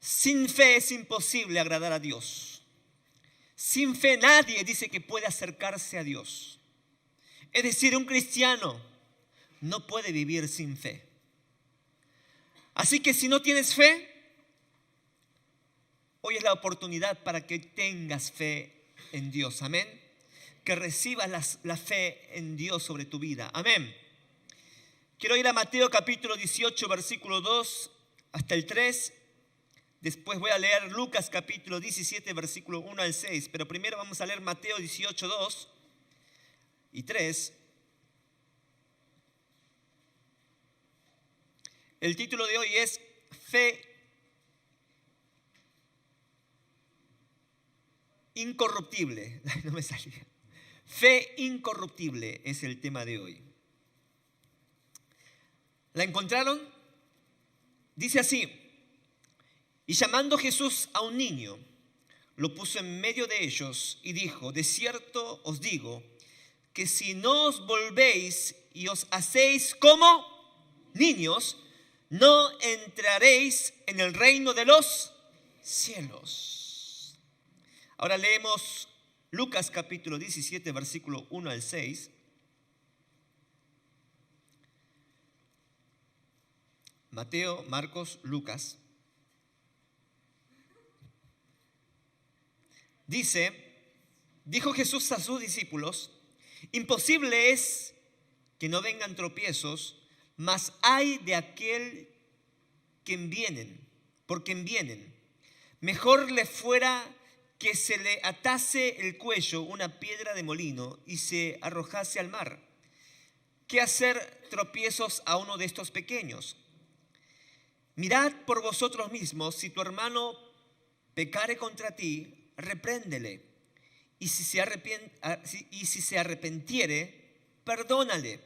Sin fe es imposible agradar a Dios. Sin fe nadie dice que puede acercarse a Dios. Es decir, un cristiano no puede vivir sin fe. Así que si no tienes fe, hoy es la oportunidad para que tengas fe en Dios. Amén. Que recibas la fe en Dios sobre tu vida. Amén. Quiero ir a Mateo capítulo 18, versículo 2 hasta el 3. Después voy a leer Lucas capítulo 17, versículo 1 al 6. Pero primero vamos a leer Mateo 18, 2 y 3. El título de hoy es Fe incorruptible. No me salía. Fe incorruptible es el tema de hoy. ¿La encontraron? Dice así: y llamando Jesús a un niño, lo puso en medio de ellos y dijo: de cierto os digo, que si no os volvéis y os hacéis como niños, no entraréis en el reino de los cielos. Ahora leemos Lucas capítulo 17, versículo 1 al 6. Mateo, Marcos, Lucas. Dice: dijo Jesús a sus discípulos: imposible es que no vengan tropiezos, mas ay de aquel por quien vienen. Mejor le fuera que se le atase el cuello una piedra de molino y se arrojase al mar, que hacer tropiezos a uno de estos pequeños. Mirad por vosotros mismos, si tu hermano pecare contra ti, repréndele, y si se arrepintiere, perdónale.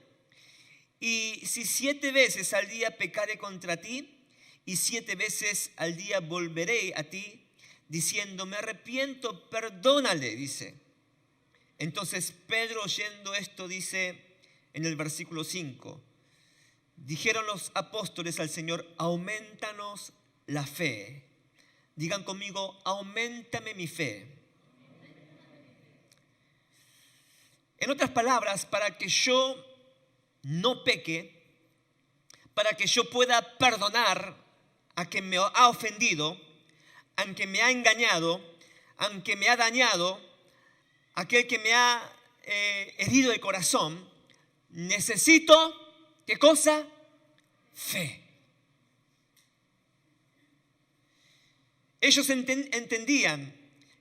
Y si 7 veces al día pecare contra ti, y 7 veces al día volveré a ti, diciendo: me arrepiento, perdónale, dice. Entonces Pedro, oyendo esto, dice en el versículo 5: dijeron los apóstoles al Señor: aumentanos la fe. Digan conmigo: auméntame mi fe. En otras palabras, para que yo no peque, para que yo pueda perdonar a quien me ha ofendido, a quien me ha engañado, a quien me ha dañado, a aquel que me ha herido el corazón, necesito, ¿qué cosa? Fe. Ellos entendían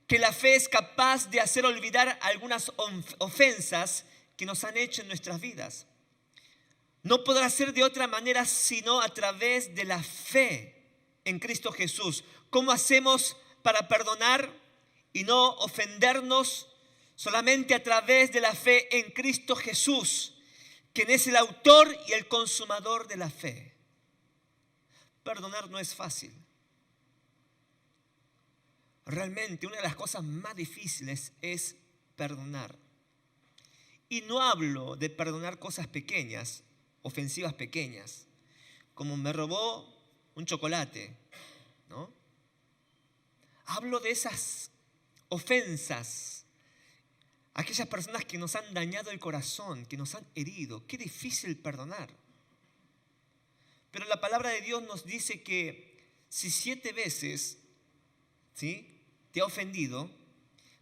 que la fe es capaz de hacer olvidar algunas ofensas que nos han hecho en nuestras vidas. No podrá ser de otra manera sino a través de la fe en Cristo Jesús. ¿Cómo hacemos para perdonar y no ofendernos? Solamente a través de la fe en Cristo Jesús, quien es el autor y el consumador de la fe. Perdonar no es fácil. Realmente una de las cosas más difíciles es perdonar. Y no hablo de perdonar cosas pequeñas, ofensivas pequeñas, como me robó un chocolate, ¿no? Hablo de esas ofensas, aquellas personas que nos han dañado el corazón, que nos han herido. Qué difícil perdonar. Pero la palabra de Dios nos dice que si 7 veces, ¿sí?, te ha ofendido,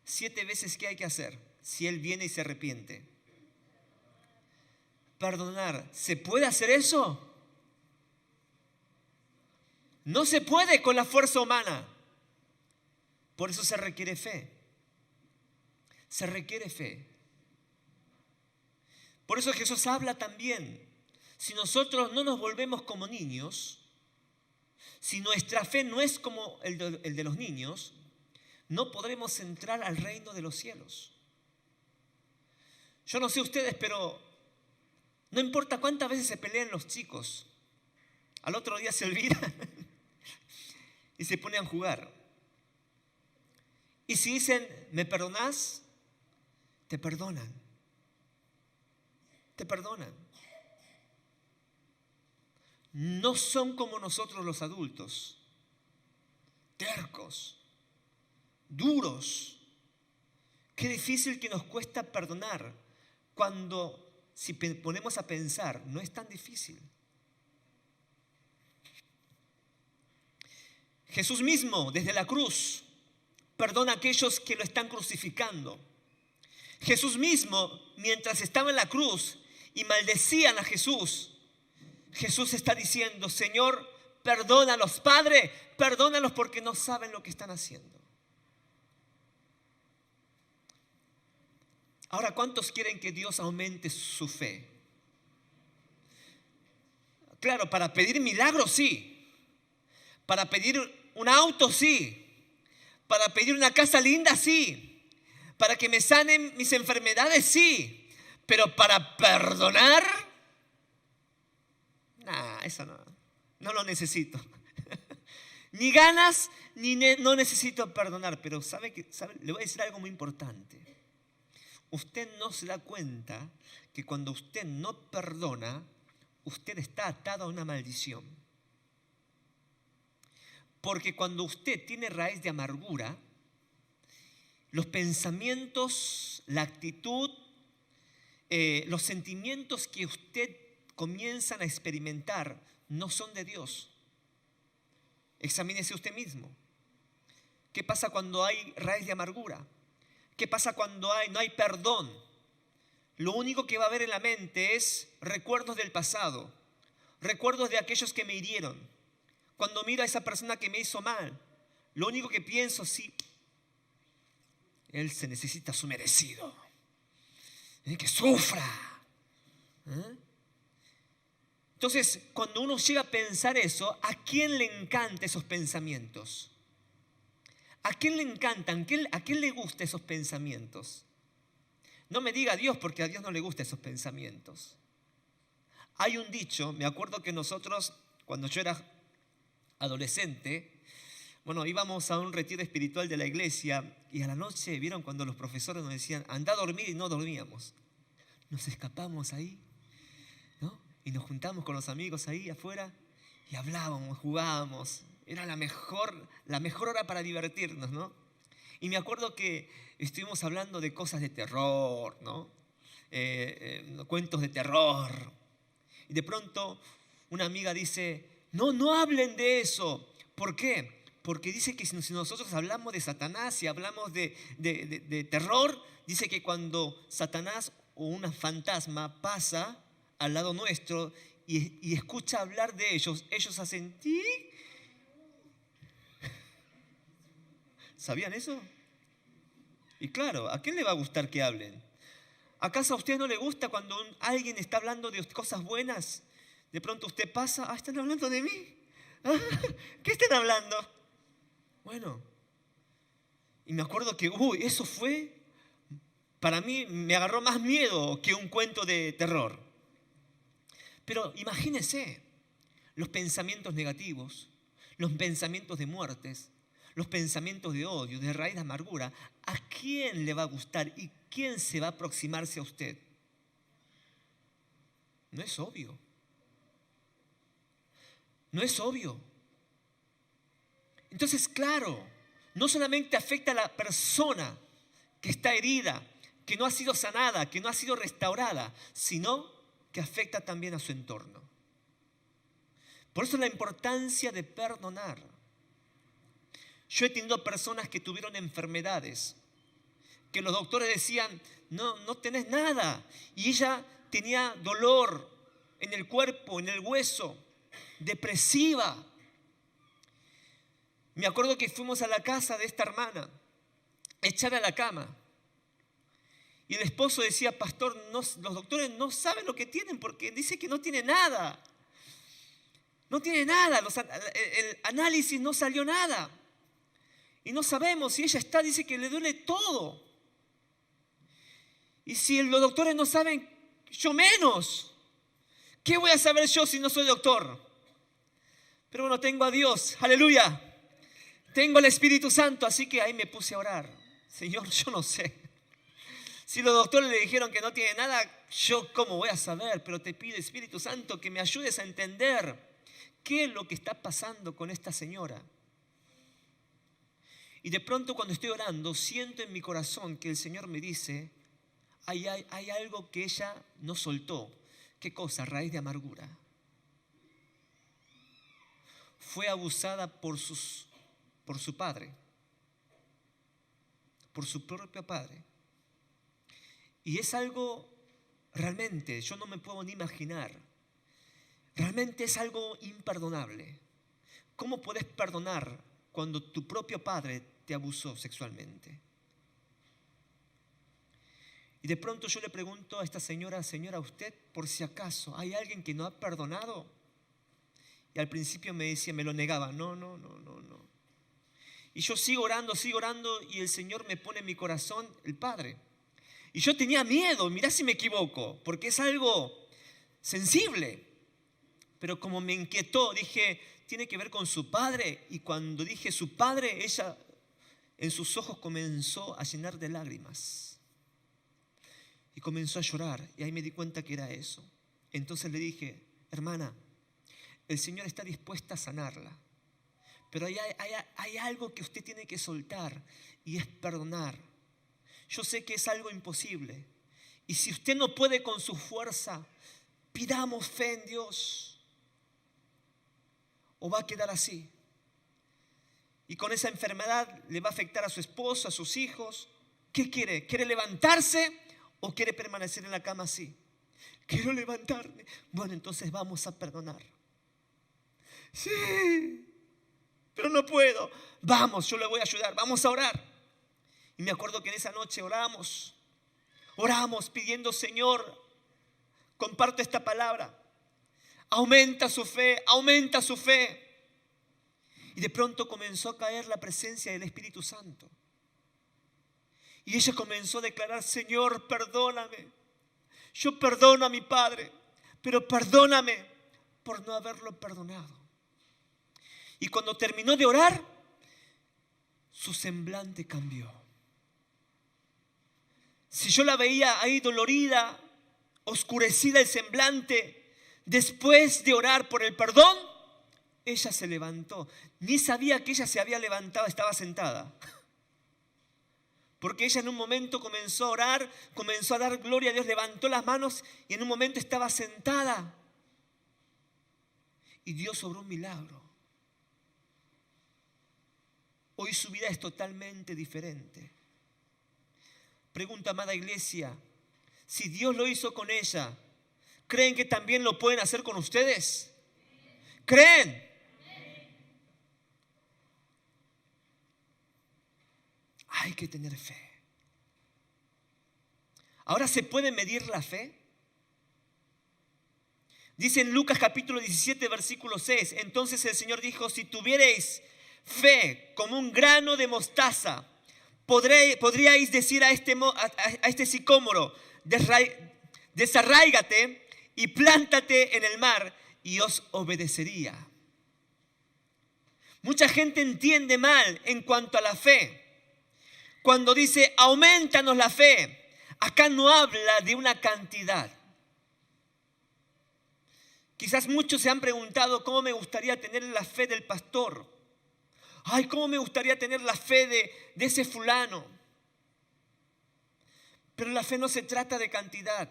7 veces, ¿qué hay que hacer? Si él viene y se arrepiente. Perdonar. ¿Se puede hacer eso? No se puede con la fuerza humana. Por eso se requiere fe. Se requiere fe. Por eso Jesús habla también. Si nosotros no nos volvemos como niños, si nuestra fe no es como el de los niños, no podremos entrar al reino de los cielos. Yo no sé ustedes, pero no importa cuántas veces se pelean los chicos, al otro día se olvidan y se ponen a jugar. Y si dicen: ¿me perdonás? Te perdonan. Te perdonan. No son como nosotros los adultos. tercos, duros. Qué difícil que nos cuesta perdonar cuando, si ponemos a pensar, no es tan difícil. Jesús mismo, desde la cruz, perdona a aquellos que lo están crucificando. Jesús mismo, mientras estaba en la cruz y maldecían a Jesús, Jesús está diciendo: Señor, perdónalos, Padre, perdónalos porque no saben lo que están haciendo. Ahora, ¿cuántos quieren que Dios aumente su fe? Claro, para pedir milagros sí. Para pedir un auto sí. Para pedir una casa linda sí. Para que me sanen mis enfermedades sí. Pero para perdonar, eso no lo necesito. Ni ganas, no necesito perdonar. Pero ¿sabe? Le voy a decir algo muy importante. Usted no se da cuenta que cuando usted no perdona, usted está atado a una maldición. Porque cuando usted tiene raíz de amargura, los pensamientos, la actitud, los sentimientos que usted comienzan a experimentar no son de Dios. Examínese usted mismo. ¿Qué pasa cuando hay raíz de amargura? ¿Qué pasa cuando no hay perdón? Lo único que va a haber en la mente es recuerdos del pasado, recuerdos de aquellos que me hirieron. Cuando miro a esa persona que me hizo mal, lo único que pienso, sí, él se necesita su merecido. Que sufra. Entonces, cuando uno llega a pensar eso, ¿a quién le encantan esos pensamientos? ¿A quién le encantan? ¿A quién le gustan esos pensamientos? No me diga a Dios, porque a Dios no le gustan esos pensamientos. Hay un dicho, me acuerdo que nosotros, cuando yo era adolescente, íbamos a un retiro espiritual de la iglesia y a la noche, ¿vieron cuando los profesores nos decían, anda a dormir? Y no dormíamos. Nos escapamos ahí, ¿no? Y nos juntamos con los amigos ahí afuera y hablábamos, jugábamos. Era la mejor hora para divertirnos, ¿no? Y me acuerdo que estuvimos hablando de cosas de terror, ¿no? Cuentos de terror. Y de pronto una amiga dice, no hablen de eso. ¿Por qué? Porque dice que si nosotros hablamos de Satanás, si hablamos de terror, dice que cuando Satanás o un fantasma pasa al lado nuestro y escucha hablar de ellos hacen ti. ¿Sabían eso? Y claro, ¿a quién le va a gustar que hablen? ¿Acaso a usted no le gusta cuando alguien está hablando de cosas buenas? De pronto usted pasa, ¿están hablando de mí? ¿Qué están hablando? Bueno, y me acuerdo que, eso fue, para mí me agarró más miedo que un cuento de terror. Pero imagínense, los pensamientos negativos, los pensamientos de muertes, los pensamientos de odio, de raíz de amargura, ¿a quién le va a gustar y quién se va a aproximarse a usted? No es obvio. No es obvio. Entonces, claro, no solamente afecta a la persona que está herida, que no ha sido sanada, que no ha sido restaurada, sino que afecta también a su entorno. Por eso la importancia de perdonar. Yo he tenido personas que tuvieron enfermedades, que los doctores decían, no tenés nada. Y ella tenía dolor en el cuerpo, en el hueso, depresiva. Me acuerdo que fuimos a la casa de esta hermana, echada a la cama. Y el esposo decía, pastor, los doctores no saben lo que tienen porque dice que no tiene nada. No tiene nada, el análisis no salió nada. Y no sabemos si ella dice que le duele todo. Y si los doctores no saben, yo menos. ¿Qué voy a saber yo si no soy doctor? Pero bueno, tengo a Dios, aleluya. Tengo el Espíritu Santo, así que ahí me puse a orar. Señor, yo no sé. Si los doctores le dijeron que no tiene nada, yo cómo voy a saber. Pero te pido, Espíritu Santo, que me ayudes a entender qué es lo que está pasando con esta señora. Y de pronto cuando estoy orando, siento en mi corazón que el Señor me dice, hay algo que ella no soltó. ¿Qué cosa? Raíz de amargura. Fue abusada por su padre, por su propio padre. Y es algo realmente, yo no me puedo ni imaginar. Realmente es algo imperdonable. ¿Cómo puedes perdonar cuando tu propio padre te abusó sexualmente? Y de pronto yo le pregunto a esta señora, ¿usted por si acaso hay alguien que no ha perdonado? Y al principio me decía, me lo negaba, no. Y yo sigo orando y el Señor me pone en mi corazón el Padre. Y yo tenía miedo, mirá si me equivoco, porque es algo sensible. Pero como me inquietó, dije, tiene que ver con su padre. Y cuando dije su padre, ella en sus ojos comenzó a llenar de lágrimas. Y comenzó a llorar. Y ahí me di cuenta que era eso. Entonces le dije, hermana, el Señor está dispuesto a sanarla. Pero hay algo que usted tiene que soltar y es perdonar. Yo sé que es algo imposible. Y si usted no puede con su fuerza, pidamos fe en Dios. O va a quedar así. Y con esa enfermedad le va a afectar a su esposo, a sus hijos. ¿Qué quiere? ¿Quiere levantarse o quiere permanecer en la cama así? Quiero levantarme. Bueno, entonces vamos a perdonar. Sí, pero no puedo. Vamos, yo le voy a ayudar. Vamos a orar. Y me acuerdo que en esa noche oramos pidiendo, Señor, comparto esta palabra. Aumenta su fe. Y de pronto comenzó a caer la presencia del Espíritu Santo. Y ella comenzó a declarar, Señor, perdóname. Yo perdono a mi padre, pero perdóname por no haberlo perdonado. Y cuando terminó de orar, su semblante cambió. Si yo la veía ahí dolorida, oscurecida el semblante, después de orar por el perdón, ella se levantó. Ni sabía que ella se había levantado, estaba sentada. Porque ella en un momento comenzó a orar, comenzó a dar gloria a Dios, levantó las manos y en un momento estaba sentada. Y Dios obró un milagro. Hoy su vida es totalmente diferente. Pregunta, amada iglesia, si Dios lo hizo con ella, ¿creen que también lo pueden hacer con ustedes? ¿Creen? Hay que tener fe. Ahora, ¿se puede medir la fe? Dice en Lucas capítulo 17, versículo 6. Entonces el Señor dijo, si tuvierais fe como un grano de mostaza, podríais decir a este sicómoro, desarráigate y plántate en el mar, y os obedecería. Mucha gente entiende mal en cuanto a la fe. Cuando dice, aumentanos la fe, acá no habla de una cantidad. Quizás muchos se han preguntado, ¿cómo me gustaría tener la fe del pastor? Ay, ¿cómo me gustaría tener la fe de ese fulano? Pero la fe no se trata de cantidad.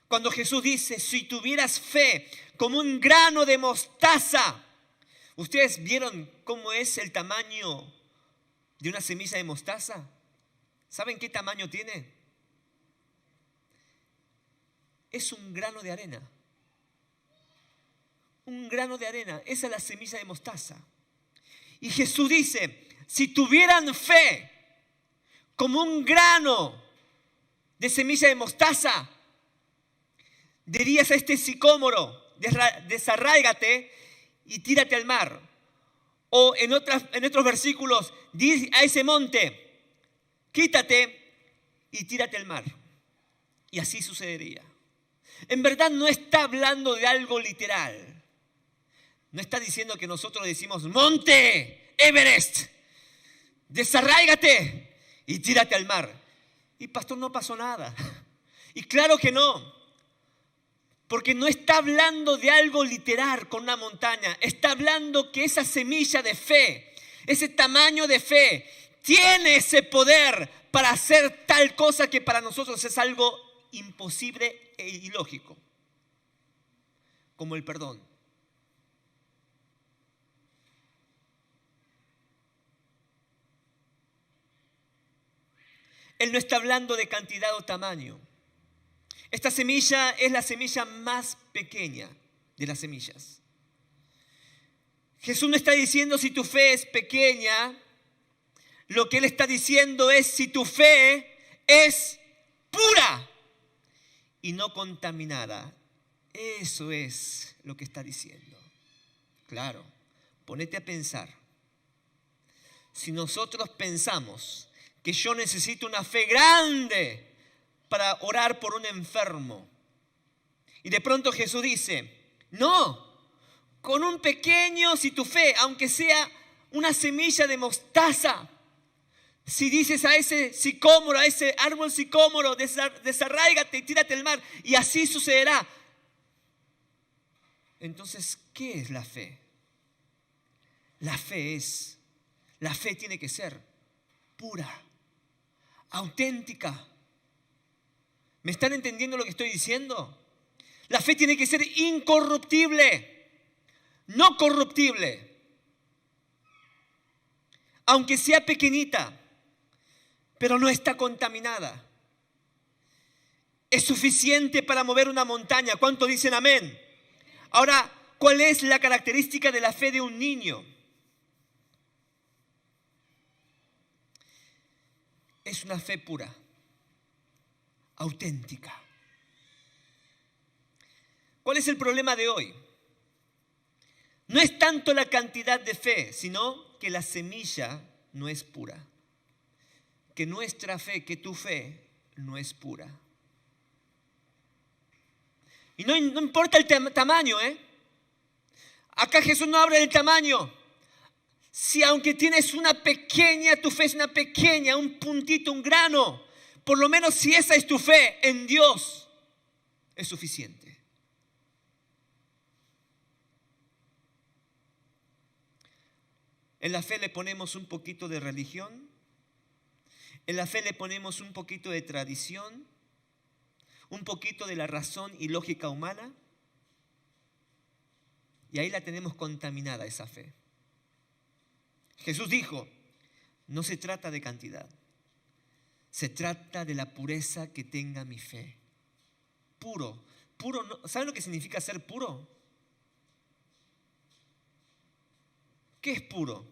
Cuando Jesús dice, si tuvieras fe como un grano de mostaza, ¿ustedes vieron cómo es el tamaño de una semilla de mostaza? ¿Saben qué tamaño tiene? Es un grano de arena. Un grano de arena, esa es la semilla de mostaza. Y Jesús dice, si tuvieran fe como un grano de semilla de mostaza, dirías a este sicómoro, desarráigate y tírate al mar. O en otros versículos, dice a ese monte, quítate y tírate al mar. Y así sucedería. En verdad no está hablando de algo literal. No está diciendo que nosotros decimos, monte Everest, desarráigate y tírate al mar. Y pastor, no pasó nada. Y claro que no. Porque no está hablando de algo literal con una montaña. Está hablando que esa semilla de fe ese tamaño de fe, tiene ese poder para hacer tal cosa que para nosotros es algo imposible e ilógico, como el perdón. Él no está hablando de cantidad o tamaño. Esta semilla es la semilla más pequeña de las semillas. Jesús no está diciendo si tu fe es pequeña. Lo que Él está diciendo es si tu fe es pura y no contaminada. Eso es lo que está diciendo. Claro, ponete a pensar. Si nosotros pensamos que yo necesito una fe grande para orar por un enfermo, y de pronto Jesús dice, no, con un pequeño, si tu fe, aunque sea una semilla de mostaza, si dices a ese sicómoro, a ese árbol sicómoro, desarráigate y tírate al mar, y así sucederá. Entonces, ¿qué es la fe? La fe tiene que ser pura, auténtica. ¿Me están entendiendo lo que estoy diciendo? La fe tiene que ser incorruptible, no corruptible. Aunque sea pequeñita, pero no está contaminada. Es suficiente para mover una montaña. ¿Cuántos dicen amén? Ahora, ¿cuál es la característica de la fe de un niño? Es una fe pura, auténtica. ¿Cuál es el problema de hoy? No es tanto la cantidad de fe, sino que la semilla no es pura. Que nuestra fe, que tu fe no es pura. Y no importa el tamaño, Acá Jesús no habla del tamaño. Si aunque tienes una pequeña, tu fe es una pequeña, un puntito, un grano, por lo menos si esa es tu fe en Dios, es suficiente. En la fe le ponemos un poquito de religión, en la fe le ponemos un poquito de tradición, un poquito de la razón y lógica humana, y ahí la tenemos contaminada esa fe. Jesús dijo, no se trata de cantidad, se trata de la pureza que tenga mi fe. Puro, ¿saben lo que significa ser puro? ¿Qué es puro?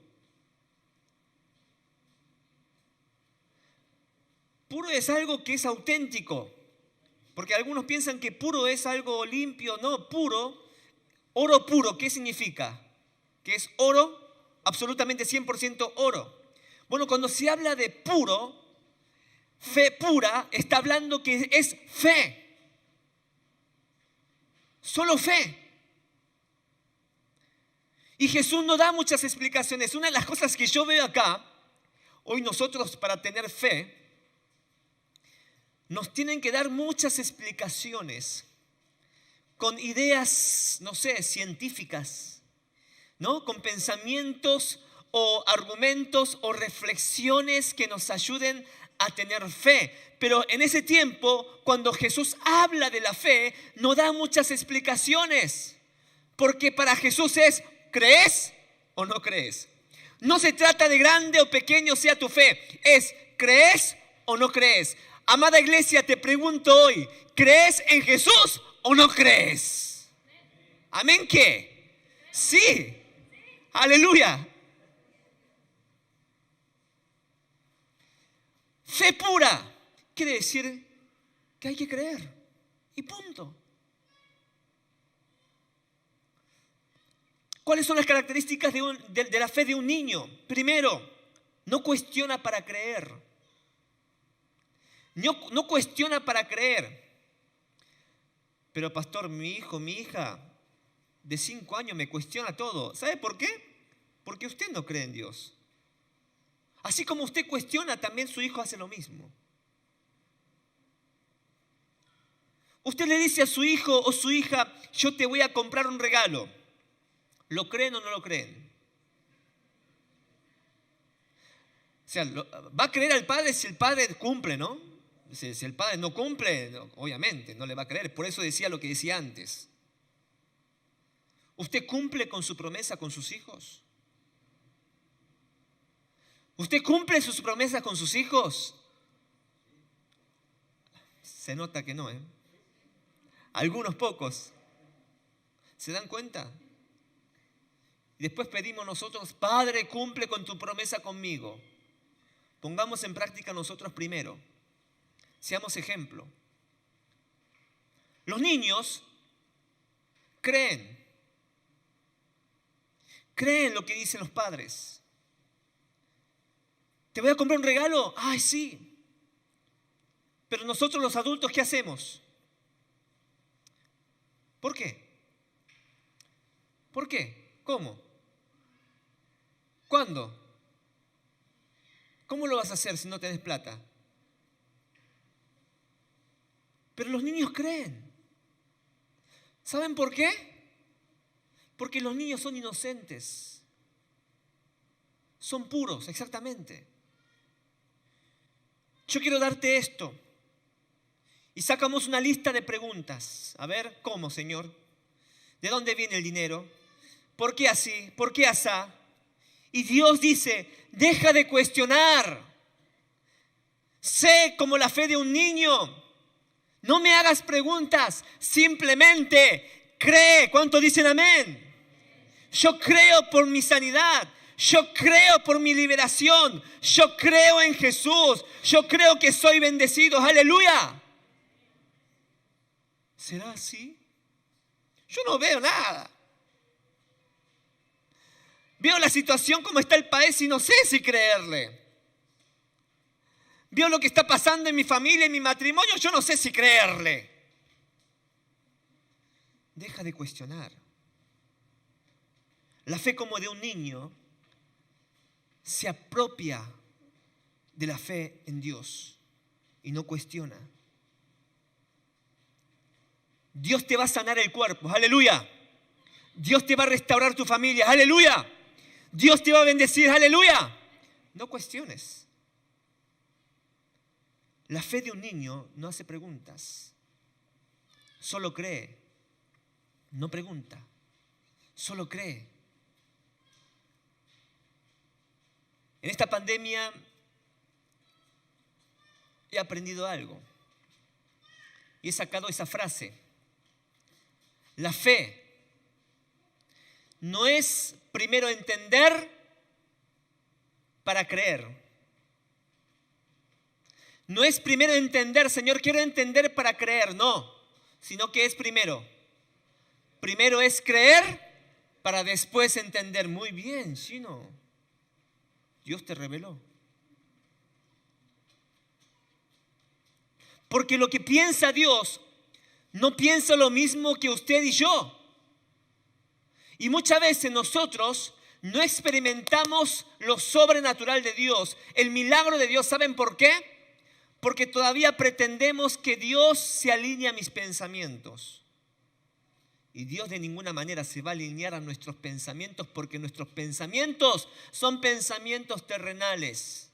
Puro es algo que es auténtico, porque algunos piensan que puro es algo limpio. No, puro, oro puro, ¿qué significa? Que es oro, absolutamente 100% oro. Bueno, cuando se habla de puro, fe pura, está hablando que es fe. Solo fe. Y Jesús no da muchas explicaciones. Una de las cosas que yo veo acá, hoy nosotros para tener fe, nos tienen que dar muchas explicaciones con ideas, no sé, científicas, ¿no? Con pensamientos o argumentos o reflexiones que nos ayuden a tener fe. Pero en ese tiempo, cuando Jesús habla de la fe, no da muchas explicaciones. Porque para Jesús es, ¿crees o no crees? No se trata de grande o pequeño sea tu fe. Es, ¿crees o no crees? Amada iglesia, te pregunto hoy, ¿crees en Jesús o no crees? ¿Amén qué? Sí. Aleluya. Fe pura quiere decir que hay que creer. Y punto. ¿Cuáles son las características de la fe de un niño? Primero, no cuestiona para creer. No cuestiona para creer. Pero pastor, mi hijo, mi hija de 5 años me cuestiona todo. ¿Sabe por qué? Porque usted no cree en Dios. Así como usted cuestiona, también su hijo hace lo mismo. Usted le dice a su hijo o su hija, yo te voy a comprar un regalo. ¿Lo creen o no lo creen? sea, va a creer al Padre si el Padre cumple, ¿no? Si el Padre no cumple, obviamente no le va a creer. Por eso decía lo que decía antes. ¿Usted cumple con su promesa con sus hijos? ¿Usted cumple sus promesas con sus hijos? Se nota que no, ¿eh? Algunos pocos. ¿Se dan cuenta? Y después pedimos nosotros, Padre, cumple con tu promesa conmigo. Pongamos en práctica nosotros primero. Seamos ejemplo. Los niños creen lo que dicen los padres. ¿Te voy a comprar un regalo? ¡Ay, sí! Pero nosotros los adultos, ¿qué hacemos? ¿Por qué? ¿Por qué? ¿Cómo? ¿Cuándo? ¿Cómo lo vas a hacer si no tenés plata? Pero los niños creen. ¿Saben por qué? Porque los niños son inocentes. Son puros, exactamente. Yo quiero darte esto. Y sacamos una lista de preguntas. A ver, ¿cómo, Señor? ¿De dónde viene el dinero? ¿Por qué así? ¿Por qué asá? Y Dios dice, deja de cuestionar. Sé como la fe de un niño. No me hagas preguntas, simplemente cree. ¿Cuántos dicen amén? Yo creo por mi sanidad. Yo creo por mi liberación. Yo creo en Jesús. Yo creo que soy bendecido. ¡Aleluya! ¿Será así? Yo no veo nada. Veo la situación como está el país y no sé si creerle. Veo lo que está pasando en mi familia, en mi matrimonio, yo no sé si creerle. Deja de cuestionar. La fe como de un niño se apropia de la fe en Dios y no cuestiona. Dios te va a sanar el cuerpo, aleluya. Dios te va a restaurar tu familia, aleluya. Dios te va a bendecir, aleluya. No cuestiones. La fe de un niño no hace preguntas, solo cree, no pregunta, solo cree. En esta pandemia he aprendido algo y he sacado esa frase. La fe no es primero entender para creer. No es primero entender, Señor, quiero entender para creer, no, sino que es primero. Primero es creer para después entender. Muy bien, Chino. Dios te reveló. Porque lo que piensa Dios no piensa lo mismo que usted y yo. Y muchas veces nosotros no experimentamos lo sobrenatural de Dios, el milagro de Dios. ¿Saben por qué? Porque todavía pretendemos que Dios se alinee a mis pensamientos. Y Dios de ninguna manera se va a alinear a nuestros pensamientos, porque nuestros pensamientos son pensamientos terrenales,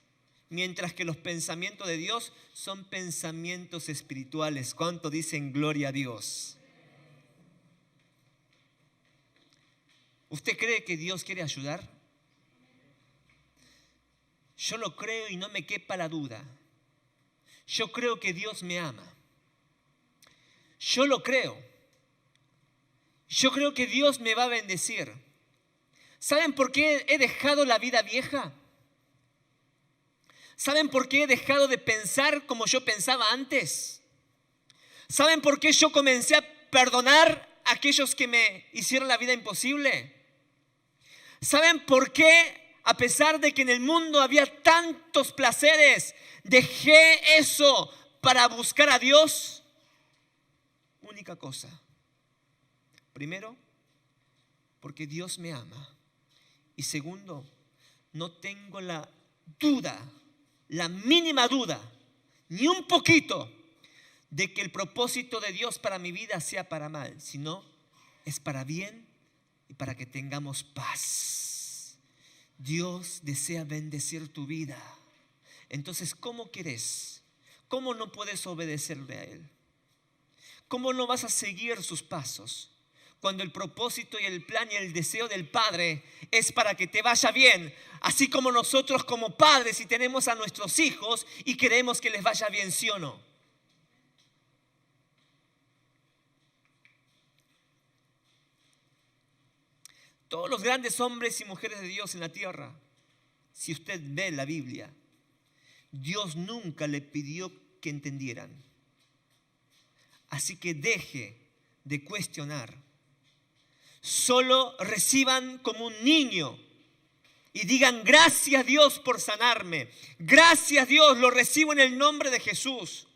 mientras que los pensamientos de Dios son pensamientos espirituales. ¿Cuánto dicen gloria a Dios? ¿Usted cree que Dios quiere ayudar? Yo lo creo y no me quepa la duda. Yo creo que Dios me ama. Yo lo creo. Yo creo que Dios me va a bendecir. ¿Saben por qué he dejado la vida vieja? ¿Saben por qué he dejado de pensar como yo pensaba antes? ¿Saben por qué yo comencé a perdonar a aquellos que me hicieron la vida imposible? ¿Saben por qué, a pesar de que en el mundo había tantos placeres, dejé eso para buscar a Dios? Única cosa. Primero, porque Dios me ama. Y segundo, no tengo la duda, la mínima duda, ni un poquito, de que el propósito de Dios para mi vida sea para mal, sino es para bien y para que tengamos paz. Dios desea bendecir tu vida. Entonces, ¿cómo querés? ¿Cómo no puedes obedecerle a Él? ¿Cómo no vas a seguir sus pasos? Cuando el propósito y el plan y el deseo del Padre es para que te vaya bien, así como nosotros como padres y tenemos a nuestros hijos y queremos que les vaya bien, ¿sí o no? Todos los grandes hombres y mujeres de Dios en la tierra, si usted ve la Biblia, Dios nunca le pidió que entendieran. Así que deje de cuestionar. Solo reciban como un niño y digan: gracias Dios por sanarme. Gracias Dios, lo recibo en el nombre de Jesús.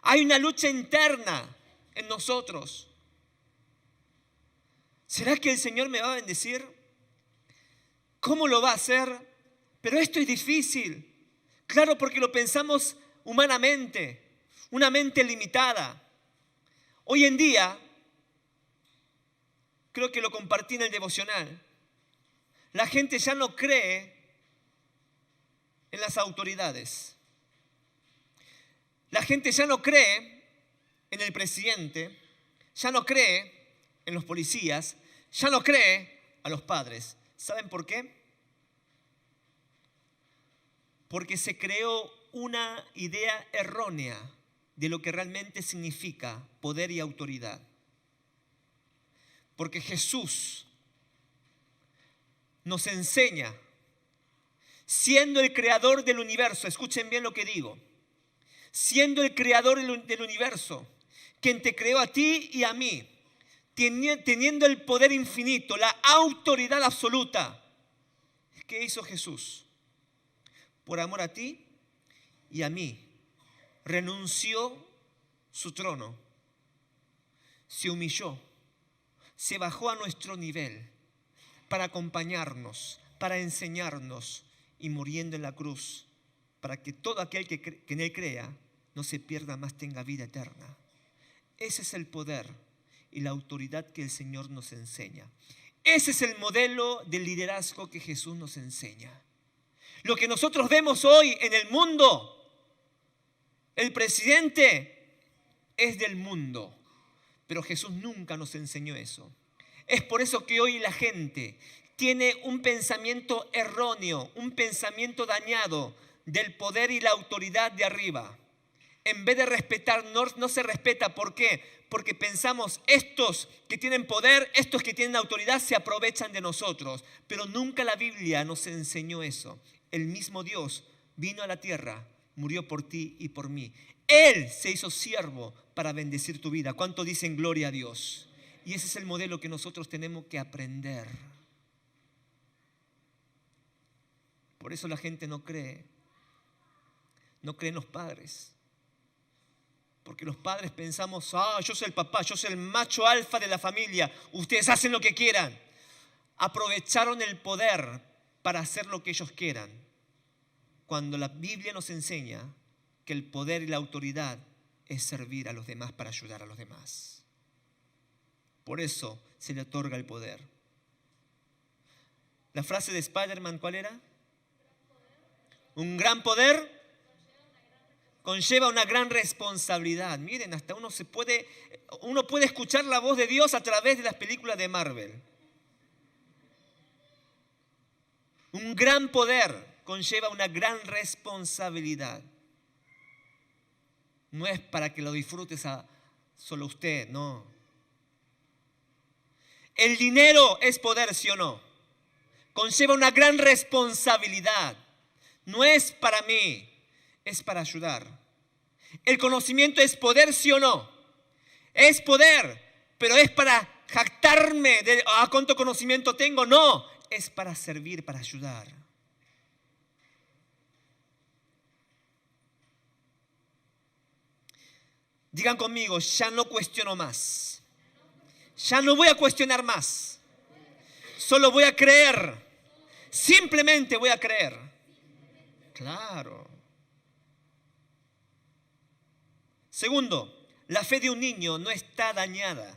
Hay una lucha interna en nosotros. ¿Será que el Señor me va a bendecir? ¿Cómo lo va a hacer? Pero esto es difícil. Claro, porque lo pensamos humanamente, una mente limitada. Hoy en día, creo que lo compartí en el devocional, la gente ya no cree en las autoridades. La gente ya no cree en el presidente, ya no cree en los policías, ya no cree a los padres. ¿Saben por qué? Porque se creó una idea errónea de lo que realmente significa poder y autoridad. Porque Jesús nos enseña, siendo el creador del universo, escuchen bien lo que digo, siendo el creador del universo, quien te creó a ti y a mí, teniendo el poder infinito, la autoridad absoluta. ¿Qué hizo Jesús? Por amor a ti y a mí, renunció su trono, se humilló, se bajó a nuestro nivel para acompañarnos, para enseñarnos, y muriendo en la cruz, para que todo aquel que en Él crea no se pierda más, tenga vida eterna. Ese es el poder y la autoridad que el Señor nos enseña. Ese es el modelo de liderazgo que Jesús nos enseña. Lo que nosotros vemos hoy en el mundo, el presidente es del mundo, pero Jesús nunca nos enseñó eso. Es por eso que hoy la gente tiene un pensamiento erróneo, un pensamiento dañado del poder y la autoridad de arriba. En vez de respetar, no se respeta. ¿Por qué? Porque pensamos, estos que tienen poder, estos que tienen autoridad, se aprovechan de nosotros. Pero nunca la Biblia nos enseñó eso. El mismo Dios vino a la tierra, murió por ti y por mí. Él se hizo siervo para bendecir tu vida. ¿Cuánto dicen gloria a Dios? Y ese es el modelo que nosotros tenemos que aprender. Por eso la gente no cree en los padres. Porque los padres pensamos, yo soy el papá, yo soy el macho alfa de la familia, ustedes hacen lo que quieran. Aprovecharon el poder para hacer lo que ellos quieran, cuando la Biblia nos enseña que el poder y la autoridad es servir a los demás para ayudar a los demás. Por eso se le otorga el poder. La frase de Spider-Man, ¿cuál era? Un gran poder conlleva una gran responsabilidad. Miren, hasta uno puede escuchar la voz de Dios a través de las películas de Marvel. Un gran poder conlleva una gran responsabilidad. No es para que lo disfrutes solo usted, no. El dinero es poder, ¿sí o no? Conlleva una gran responsabilidad. No es para mí, es para ayudar. El conocimiento es poder, ¿sí o no? Es poder, pero es para jactarme de cuánto conocimiento tengo. No, es para servir, para ayudar. Digan conmigo, ya no cuestiono más. Ya no voy a cuestionar más. Solo voy a creer. Simplemente voy a creer. Claro. Segundo, la fe de un niño no está dañada.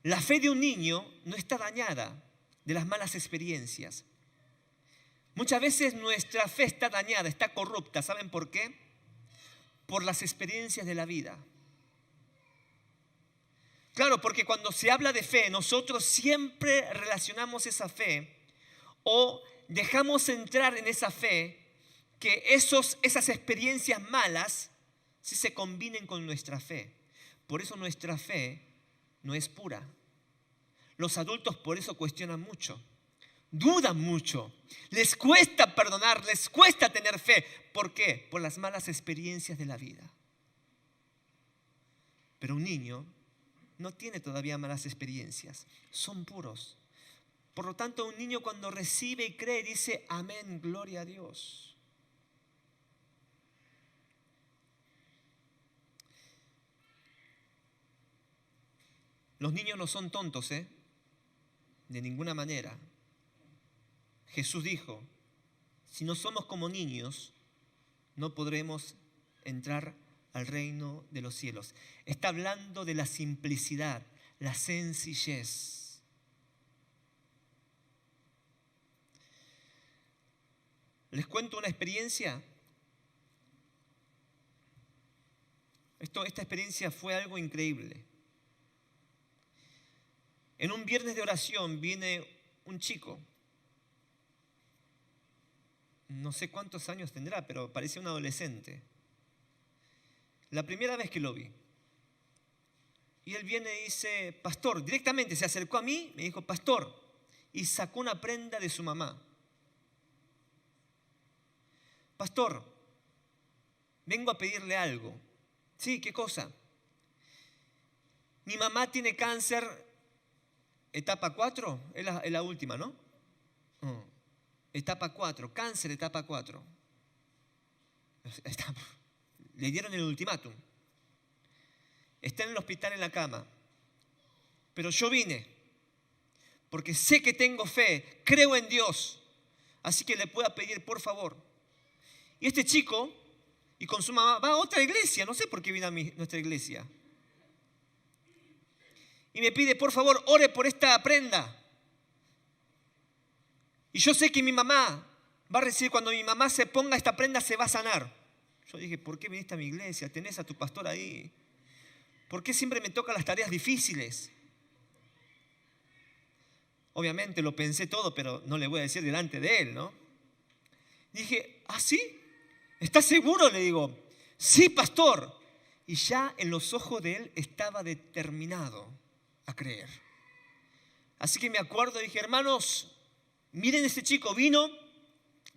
La fe de un niño no está dañada de las malas experiencias. Muchas veces nuestra fe está dañada, está corrupta. ¿Saben por qué? Por las experiencias de la vida. Claro, porque cuando se habla de fe, nosotros siempre relacionamos esa fe o dejamos entrar en esa fe que esas experiencias malas sí se combinen con nuestra fe. Por eso nuestra fe no es pura. Los adultos por eso cuestionan mucho, dudan mucho, les cuesta perdonar, les cuesta tener fe. ¿Por qué? Por las malas experiencias de la vida. Pero un niño no tiene todavía malas experiencias, son puros. Por lo tanto, un niño cuando recibe y cree dice, amén, gloria a Dios. Los niños no son tontos, de ninguna manera. Jesús dijo, si no somos como niños, no podremos entrar al reino de los cielos. Está hablando de la simplicidad, la sencillez. Les cuento una experiencia. Esta experiencia fue algo increíble. En un viernes de oración viene un chico. No sé cuántos años tendrá, pero parecía un adolescente. La primera vez que lo vi. Y él viene y dice, pastor, directamente se acercó a mí, me dijo, pastor, y sacó una prenda de su mamá. Pastor, vengo a pedirle algo. Sí, ¿qué cosa? Mi mamá tiene cáncer, etapa 4, es la última, ¿no? Etapa 4, cáncer etapa 4. Le dieron el ultimátum. Está en el hospital en la cama. Pero yo vine porque sé que tengo fe, creo en Dios. Así que le puedo pedir, por favor. Y este chico, y con su mamá, va a otra iglesia. No sé por qué vino a nuestra iglesia. Y me pide, por favor, ore por esta prenda. Y yo sé que mi mamá va a recibir, cuando mi mamá se ponga esta prenda, se va a sanar. Yo dije, ¿por qué viniste a mi iglesia? Tenés a tu pastor ahí. ¿Por qué siempre me tocan las tareas difíciles? Obviamente lo pensé todo, pero no le voy a decir delante de él, ¿no? Dije, ¿ah, sí? ¿Estás seguro? Le digo, sí, pastor. Y ya en los ojos de él estaba determinado a creer. Así que me acuerdo y dije, hermanos, miren, este chico vino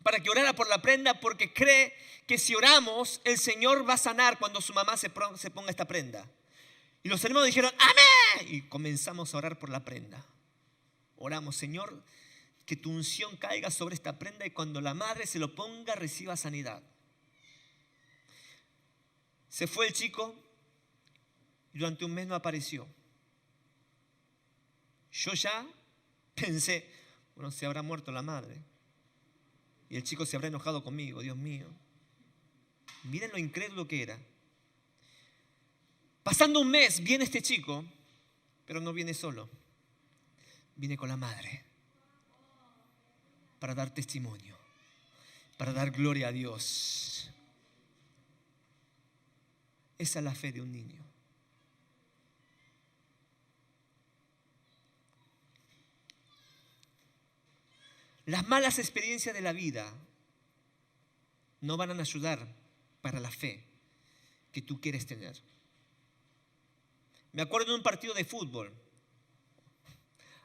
para que orara por la prenda porque cree que si oramos, el Señor va a sanar cuando su mamá se ponga esta prenda. Y los hermanos dijeron, ¡amén! Y comenzamos a orar por la prenda. Oramos, Señor, que tu unción caiga sobre esta prenda y cuando la madre se lo ponga, reciba sanidad. Se fue el chico y durante un mes no apareció. Yo ya pensé, bueno, se habrá muerto la madre. Y el chico se habrá enojado conmigo, Dios mío. Miren lo incrédulo que era. Pasando un mes, viene este chico, pero no viene solo. Viene con la madre para dar testimonio, para dar gloria a Dios. Esa es la fe de un niño. Las malas experiencias de la vida no van a ayudar para la fe que tú quieres tener. Me acuerdo de un partido de fútbol.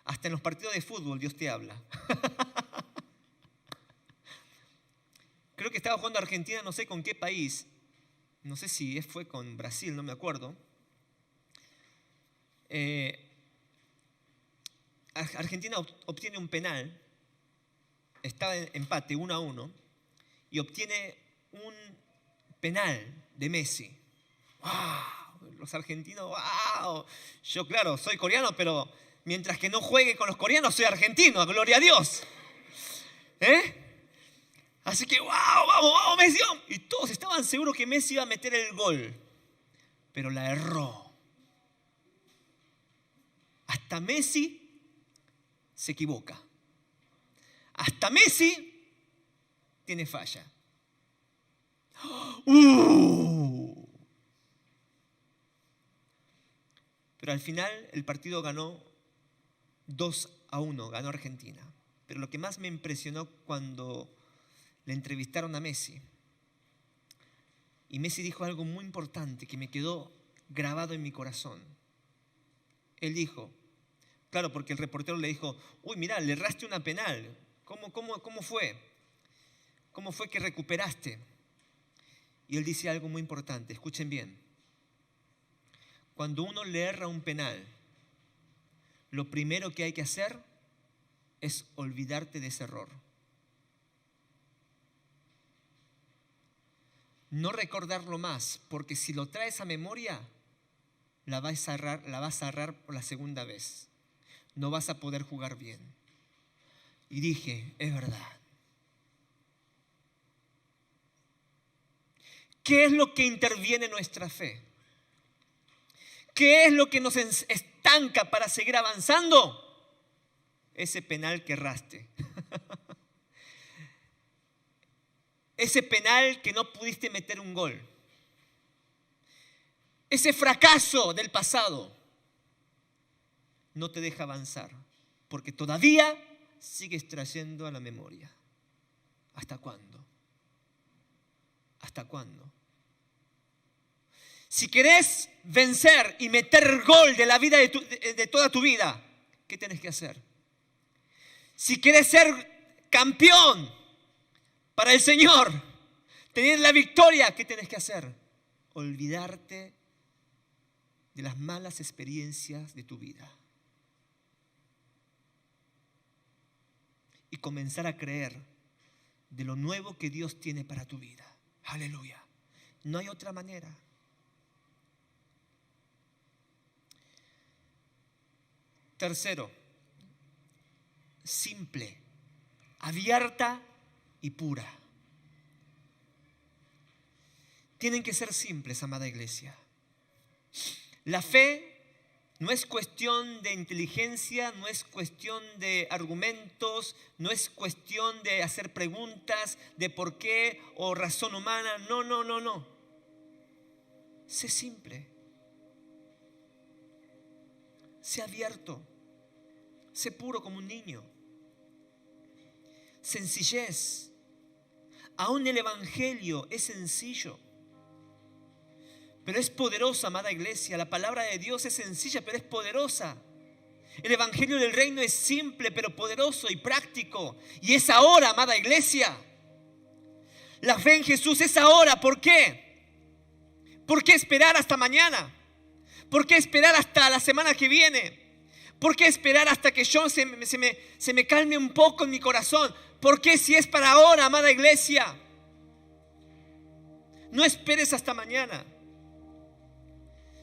Hasta en los partidos de fútbol Dios te habla. Creo que estaba jugando Argentina, no sé con qué país. No sé si fue con Brasil, no me acuerdo. Argentina obtiene un penal. Estaba en empate 1-1 y obtiene un penal de Messi. ¡Wow! Los argentinos, ¡wow! Yo, claro, soy coreano, pero mientras que no juegue con los coreanos, soy argentino, gloria a Dios. Así que, ¡wow! ¡Vamos, Messi! ¡Vamos! Y todos estaban seguros que Messi iba a meter el gol, pero la erró. Hasta Messi se equivoca. Hasta Messi tiene falla. Pero al final el partido ganó 2-1, ganó Argentina. Pero lo que más me impresionó cuando le entrevistaron a Messi, y Messi dijo algo muy importante que me quedó grabado en mi corazón. Él dijo, claro, porque el reportero le dijo, uy, mira, le erraste una penal. ¿Cómo fue? ¿Cómo fue que recuperaste? Y él dice algo muy importante, escuchen bien. Cuando uno le erra un penal, lo primero que hay que hacer es olvidarte de ese error. No recordarlo más, porque si lo traes a memoria, la vas a errar por la segunda vez. No vas a poder jugar bien. Y dije, es verdad. ¿Qué es lo que interviene en nuestra fe? ¿Qué es lo que nos estanca para seguir avanzando? Ese penal que erraste. Ese penal que no pudiste meter un gol. Ese fracaso del pasado no te deja avanzar, porque todavía sigues trayendo a la memoria. ¿Hasta cuándo? ¿Hasta cuándo? Si querés vencer y meter gol de la vida de toda tu vida, ¿qué tienes que hacer? Si querés ser campeón para el Señor, tener la victoria, ¿qué tienes que hacer? Olvidarte de las malas experiencias de tu vida y comenzar a creer de lo nuevo que Dios tiene para tu vida. Aleluya. No hay otra manera. Tercero, simple, abierta y pura. Tienen que ser simples, amada iglesia. La fe no es cuestión de inteligencia, no es cuestión de argumentos, no es cuestión de hacer preguntas de por qué o razón humana. No. Sé simple. Sé abierto. Sé puro como un niño. Sencillez. Aún el evangelio es sencillo, pero es poderosa, amada iglesia. La palabra de Dios es sencilla, pero es poderosa. El evangelio del reino es simple, pero poderoso y práctico. Y es ahora, amada iglesia. La fe en Jesús es ahora. ¿Por qué? ¿Por qué esperar hasta mañana? ¿Por qué esperar hasta la semana que viene? ¿Por qué esperar hasta que yo se me calme un poco en mi corazón? ¿Por qué si es para ahora, amada iglesia? No esperes hasta mañana.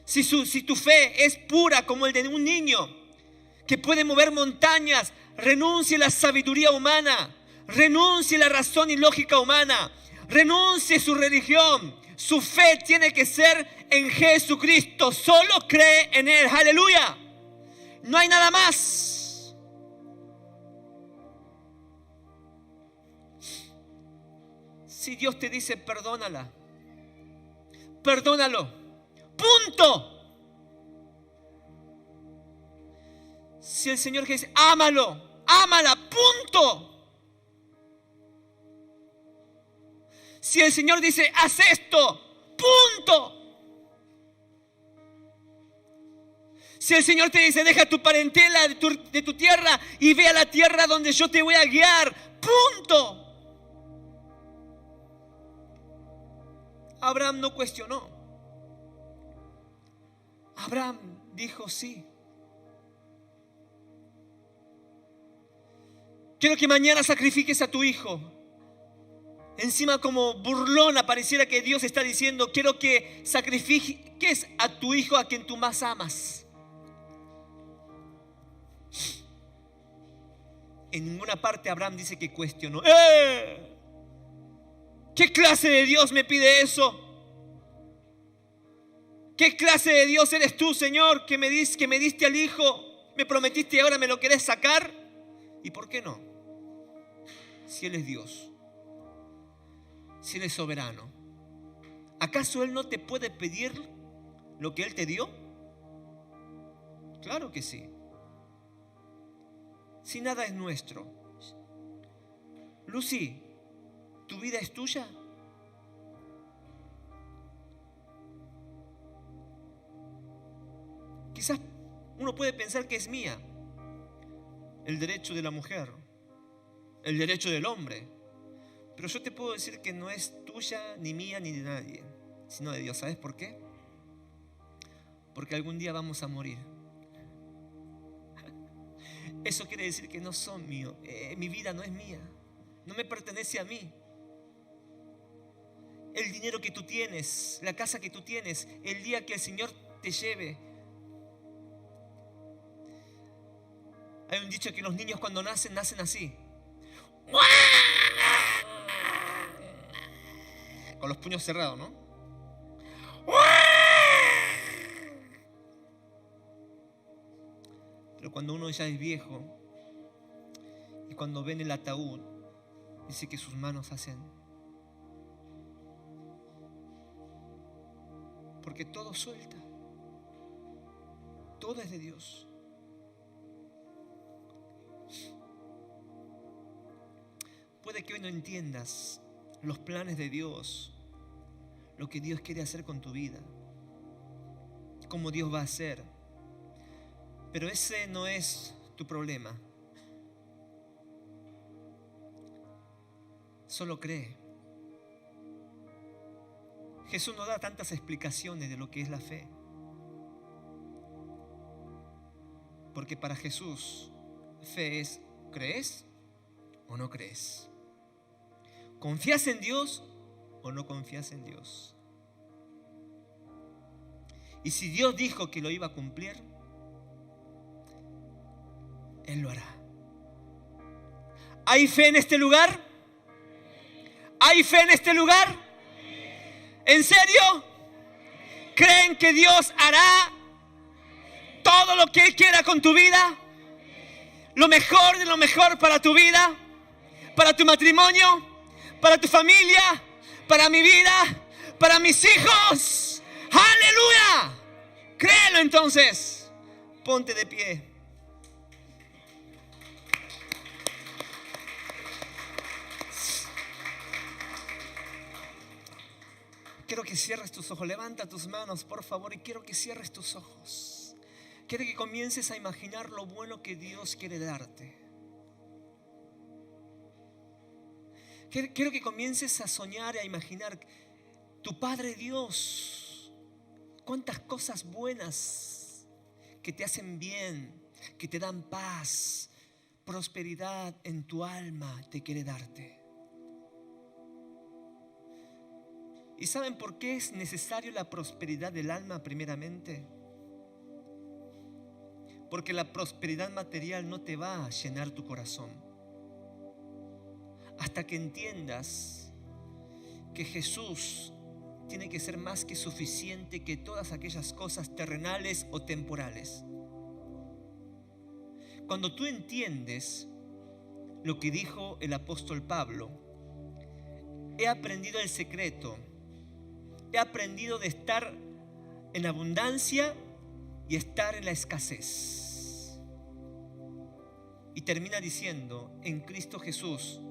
Si tu fe es pura como el de un niño que puede mover montañas, renuncie a la sabiduría humana, renuncie a la razón y lógica humana, renuncie a su religión. Su fe tiene que ser en Jesucristo. Solo cree en Él. Aleluya. No hay nada más. Si Dios te dice perdónala, perdónalo. Punto. Si el Señor dice ámalo, ámala. Punto. Si el Señor dice haz esto, punto. Si el Señor te dice deja tu parentela de tu tierra y ve a la tierra donde yo te voy a guiar, punto. Abraham no cuestionó. Abraham dijo sí. Quiero que mañana sacrifiques a tu hijo. Encima como burlona pareciera que Dios está diciendo, quiero que sacrifiques a tu hijo a quien tú más amas. En ninguna parte Abraham dice que cuestionó. ¿Qué clase de Dios me pide eso? ¿Qué clase de Dios eres tú, Señor, que me diste al hijo, me prometiste y ahora me lo querés sacar? ¿Y por qué no? Si Él es Dios. si Él es soberano? ¿Acaso Él no te puede pedir lo que Él te dio? Claro que sí. Si nada es nuestro. Lucy, ¿tu vida es tuya? Quizás uno puede pensar que es mía. El derecho de la mujer, el derecho del hombre. Pero yo te puedo decir que no es tuya, ni mía, ni de nadie, sino de Dios. ¿Sabes por qué? Porque algún día vamos a morir. Eso quiere decir que no son míos. Mi vida no es mía. No me pertenece a mí. El dinero que tú tienes, la casa que tú tienes, el día que el Señor te lleve. Hay un dicho que los niños cuando nacen así. Con los puños cerrados, ¿no? Pero cuando uno ya es viejo y cuando ven el ataúd, dice que sus manos hacen. Porque todo suelta. Todo es de Dios. Puede que hoy no entiendas los planes de Dios, lo que Dios quiere hacer con tu vida, cómo Dios va a hacer. Pero ese no es tu problema. Solo cree. Jesús no da tantas explicaciones de lo que es la fe. Porque para Jesús, fe es, ¿crees o no crees? ¿Confías en Dios o no confías en Dios? Y si Dios dijo que lo iba a cumplir, Él lo hará. ¿Hay fe en este lugar? ¿Hay fe en este lugar? ¿En serio? ¿Creen que Dios hará todo lo que Él quiera con tu vida? Lo mejor de lo mejor para tu vida, para tu matrimonio, para tu familia, para mi vida, para mis hijos. ¡Aleluya! Créelo entonces. Ponte de pie. Quiero que cierres tus ojos. Levanta tus manos, por favor, y quiero que cierres tus ojos. Quiero que comiences a imaginar lo bueno que Dios quiere darte. Quiero que comiences a soñar y a imaginar tu Padre Dios. Cuántas cosas buenas que te hacen bien, que te dan paz, prosperidad en tu alma te quiere darte. ¿Y saben por qué es necesario la prosperidad del alma primeramente? Porque la prosperidad material no te va a llenar tu corazón. Hasta que entiendas que Jesús tiene que ser más que suficiente que todas aquellas cosas terrenales o temporales. Cuando tú entiendes lo que dijo el apóstol Pablo, he aprendido el secreto. He aprendido de estar en abundancia y estar en la escasez. Y termina diciendo, en Cristo Jesús,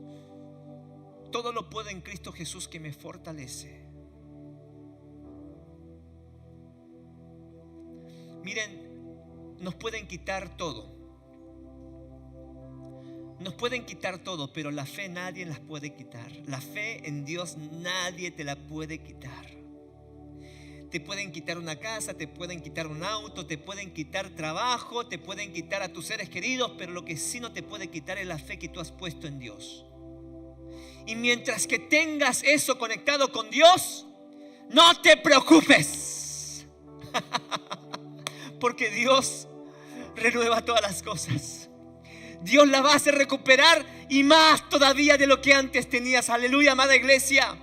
todo lo puedo en Cristo Jesús que me fortalece. Miren, nos pueden quitar todo. Nos pueden quitar todo, pero la fe nadie las puede quitar. La fe en Dios nadie te la puede quitar. Te pueden quitar una casa, te pueden quitar un auto, te pueden quitar trabajo, te pueden quitar a tus seres queridos, pero lo que sí no te puede quitar es la fe que tú has puesto en Dios. Y mientras que tengas eso conectado con Dios, no te preocupes. Porque Dios renueva todas las cosas. Dios la va a hacer recuperar y más todavía de lo que antes tenías. Aleluya, amada iglesia.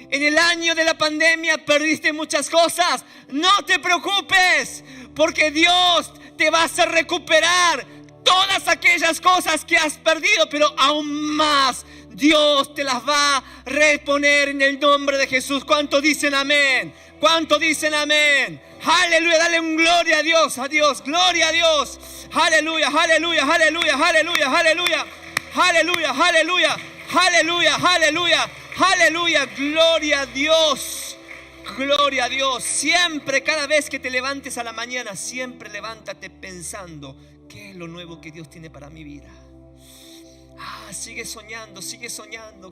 En el año de la pandemia perdiste muchas cosas. No te preocupes, porque Dios te va a hacer recuperar todas aquellas cosas que has perdido, pero aún más Dios te las va a reponer en el nombre de Jesús. ¿Cuánto dicen amén? ¿Cuánto dicen amén? Aleluya, dale un gloria a Dios, gloria a Dios. Aleluya, aleluya, aleluya, aleluya, aleluya, aleluya, aleluya, aleluya, aleluya, aleluya, gloria a Dios, gloria a Dios. Siempre, cada vez que te levantes a la mañana, siempre levántate pensando, ¿qué es lo nuevo que Dios tiene para mi vida? Sigue soñando,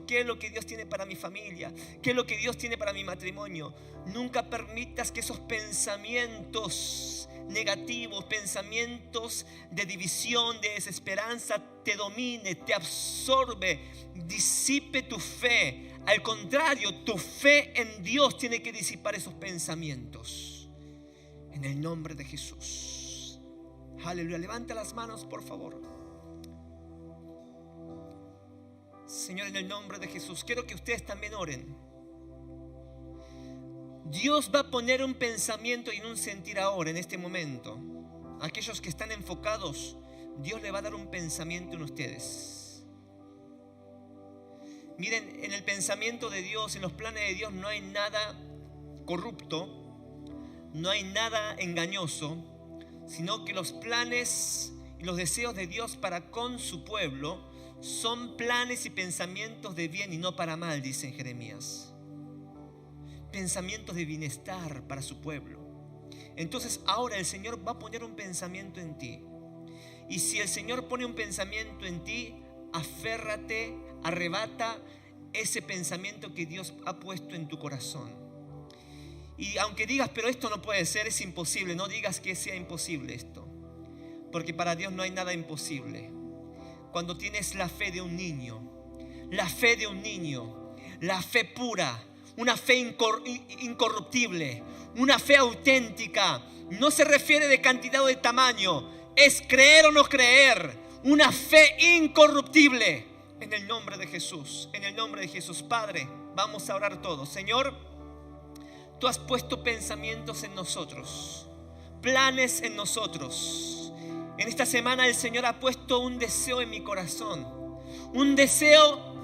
¿qué es lo que Dios tiene para mi familia? ¿Qué es lo que Dios tiene para mi matrimonio? Nunca permitas que esos pensamientos negativos, pensamientos de división, de desesperanza, te domine, te absorbe, disipe tu fe. Al contrario, tu fe en Dios tiene que disipar esos pensamientos. En el nombre de Jesús. Aleluya, levanta las manos, por favor. Señor, en el nombre de Jesús, quiero que ustedes también oren. Dios va a poner un pensamiento y un sentir ahora, en este momento. Aquellos que están enfocados, Dios le va a dar un pensamiento en ustedes. Miren, en el pensamiento de Dios, en los planes de Dios, no hay nada corrupto, no hay nada engañoso, sino que los planes y los deseos de Dios para con su pueblo son planes y pensamientos de bien y no para mal, dice en Jeremías. Pensamientos de bienestar para su pueblo. Entonces ahora el Señor va a poner un pensamiento en ti. Y si el Señor pone un pensamiento en ti, aférrate, arrebata ese pensamiento que Dios ha puesto en tu corazón. Y aunque digas, pero esto no puede ser, es imposible, no digas que sea imposible esto. Porque para Dios no hay nada imposible. Cuando tienes la fe de un niño, la fe de un niño, la fe pura, una fe incorruptible, una fe auténtica, no se refiere de cantidad o de tamaño, es creer o no creer, una fe incorruptible. En el nombre de Jesús, en el nombre de Jesús. Padre, vamos a orar todos. Señor, tú has puesto pensamientos en nosotros, planes en nosotros. En esta semana el Señor ha puesto un deseo en mi corazón, un deseo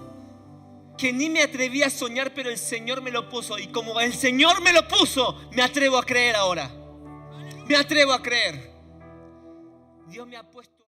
que ni me atreví a soñar, pero el Señor me lo puso. Y como el Señor me lo puso, me atrevo a creer ahora. Me atrevo a creer. Dios me ha puesto